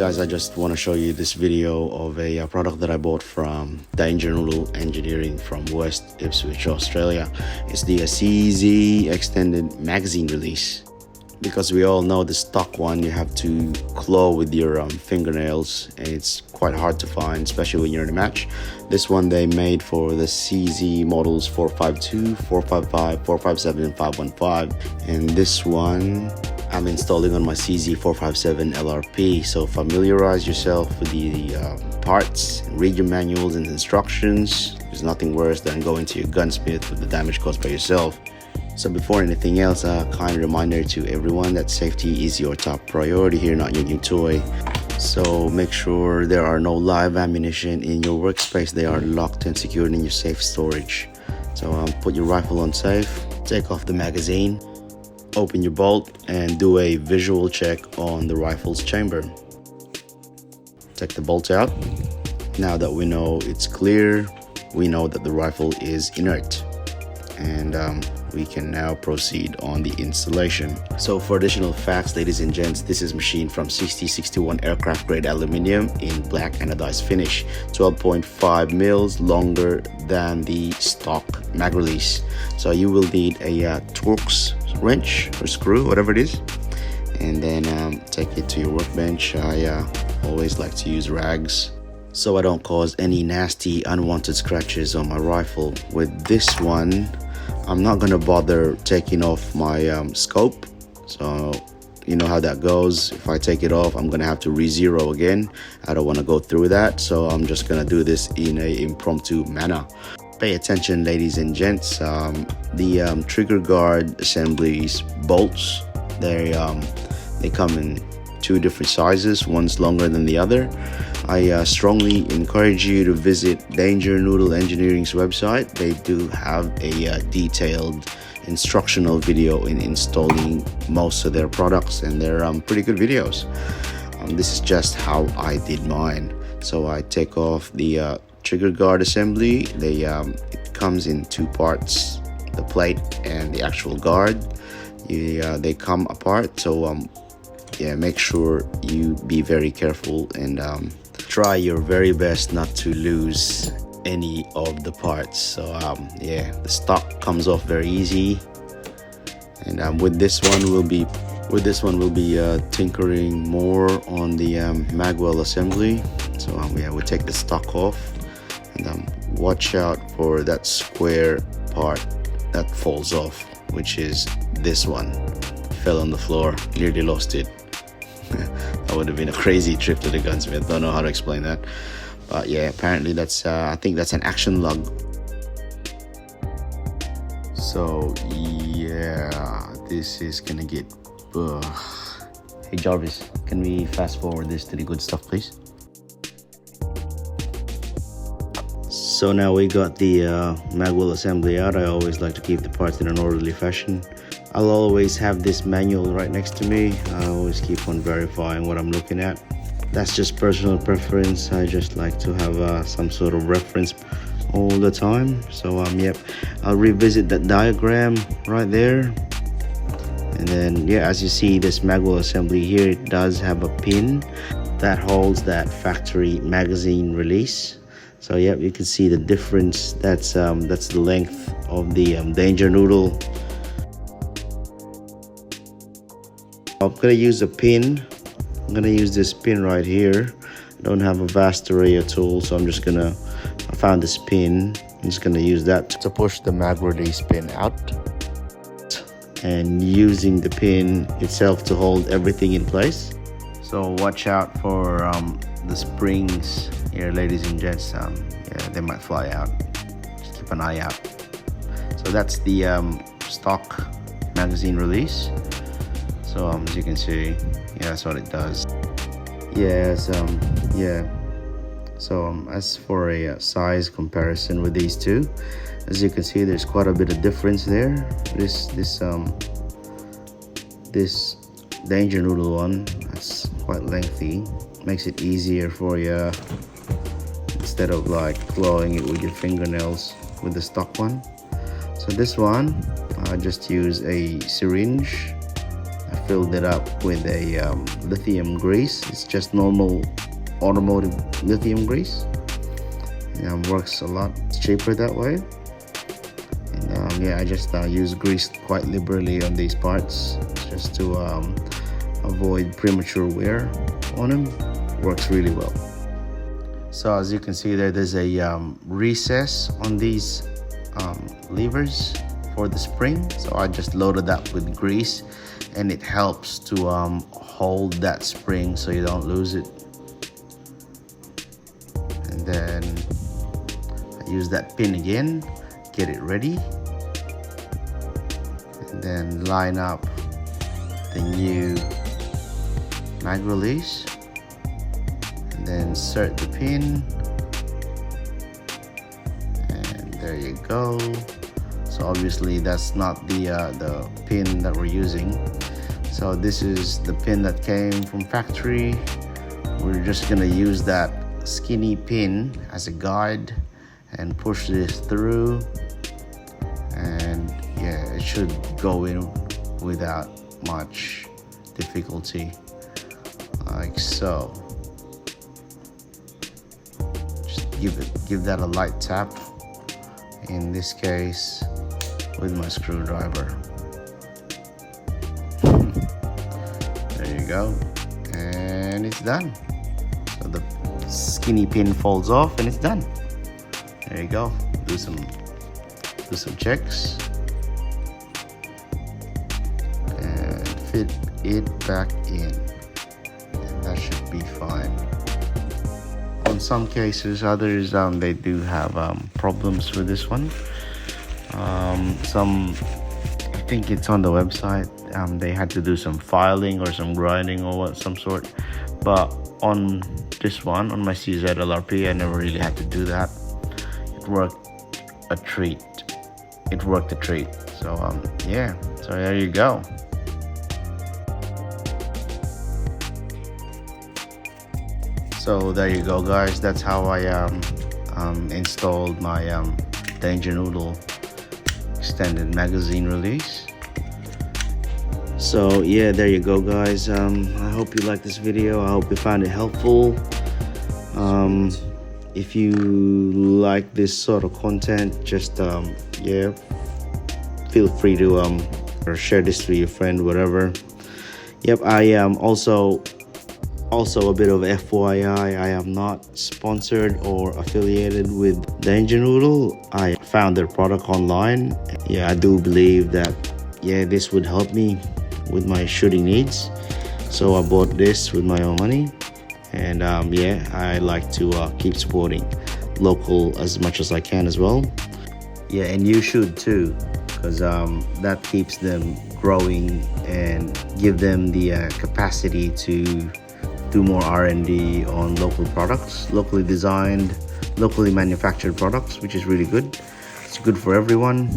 guys, I just want to show you this video of a product that I bought from Dangernoodle Engineering from West Ipswich, Australia. It's the CZ extended magazine release. Because we all know the stock one, you have to claw with your fingernails, and it's quite hard to find, especially when you're in a match. This one they made for the CZ models 452, 455, 457 and 515, and this one I'm installing on my CZ457 LRP. So familiarize yourself with the parts, read your manuals and instructions. There's nothing worse than going to your gunsmith with the damage caused by yourself. So before anything else, a kind reminder to everyone that safety is your top priority here, not your new toy. So make sure there are no live ammunition in your workspace. They are locked and secured in your safe storage. So put your rifle on safe, take off the magazine, open your bolt and do a visual check on the rifle's chamber. Take the bolt out. Now that we know it's clear, we know that the rifle is inert, and we can now proceed on the installation. So for additional facts, ladies and gents, this is machined from 6061 aircraft grade aluminium in black anodized finish, 12.5 mils longer than the stock mag release. So you will need a Torx wrench or screw, whatever it is, and then take it to your workbench. I always like to use rags so I don't cause any nasty unwanted scratches on my rifle. With this one, I'm not gonna bother taking off my scope. So you know how that goes. If I take it off, I'm gonna have to re-zero again. I don't want to go through that, so I'm just gonna do this in a impromptu manner. Pay attention, ladies and gents. The trigger guard assemblies bolts, they come in two different sizes. One's longer than the other. I strongly encourage you to visit Dangernoodle Engineering's website. They do have a detailed instructional video in installing most of their products, and they're pretty good videos. This is just how I did mine. So I take off the trigger guard assembly. It comes in two parts, the plate and the actual guard. They come apart, so yeah, make sure you be very careful and try your very best not to lose any of the parts. So yeah, the stock comes off very easy, and with this one we'll be tinkering more on the magwell assembly. So yeah, we'll take the stock off, and watch out for that square part that falls off, which is this one. Fell on the floor, nearly lost it. That would have been a crazy trip to the gunsmith. Don't know how to explain that, but yeah, apparently that's I think that's an action lug. So yeah, this is gonna get Hey Jarvis, can we fast forward this to the good stuff, please? So now we got the magwell assembly out. I always like to keep the parts in an orderly fashion. I'll always have this manual right next to me. I always keep on verifying what I'm looking at. That's just personal preference. I just like to have some sort of reference all the time. So yep, I'll revisit that diagram right there. And then yeah, as you see, this magwell assembly here, it does have a pin that holds that factory magazine release. So yep, you can see the difference. That's the length of the Dangernoodle. I'm gonna use a pin. I'm gonna use this pin right here. I don't have a vast array of tools, so I found this pin. I'm just gonna use that to push the mag release pin out, and using the pin itself to hold everything in place. So watch out for the springs here, ladies and gents. Yeah, they might fly out. Just keep an eye out. So that's the stock magazine release. So as you can see, yeah, that's what it does. Yes, yeah. So as for a size comparison with these two, as you can see, there's quite a bit of difference there. This Dangernoodle one, that's quite lengthy. Makes it easier for you instead of like clawing it with your fingernails with the stock one. So this one, I just use a syringe, a filled it up with a lithium grease. It's just normal automotive lithium grease. Works a lot cheaper that way. And yeah, I just use grease quite liberally on these parts just to avoid premature wear on them. Works really well. So as you can see there's a recess on these levers for the spring. So I just loaded that with grease, and it helps to hold that spring so you don't lose it. And then I use that pin again, get it ready, and then line up the new mag release, and then insert the pin, and there you go. So obviously that's not the pin that we're using. So this is the pin that came from factory. We're just gonna use that skinny pin as a guide and push this through, and yeah, it should go in without much difficulty, like so. Just give that a light tap, in this case with my screwdriver. There you go, and it's done. So the skinny pin folds off and it's done. There you go. Do some checks and fit it back in, and that should be fine. In some cases, others they do have problems with this one. Some, I think it's on the website, they had to do some filing or some grinding or some sort, but on this one, on my CZ457, I never really had to do that. It worked a treat. So yeah, so there you go. So there you go, guys. That's how I installed my Dangernoodle extended magazine release. So yeah, there you go, guys. I hope you liked this video. I hope you found it helpful. If you like this sort of content, just yeah, feel free to or share this with your friend, whatever. Yep, I am also a bit of FYI, I am not sponsored or affiliated with Dangernoodle. I found their product online. Yeah, I do believe that, yeah, this would help me with my shooting needs. So I bought this with my own money. And yeah, I like to keep supporting local as much as I can as well. Yeah, and you should too, because that keeps them growing and give them the capacity to do more R&D on local products, locally designed, locally manufactured products, which is really good. It's good for everyone.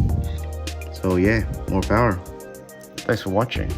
So yeah, more power. Thanks for watching.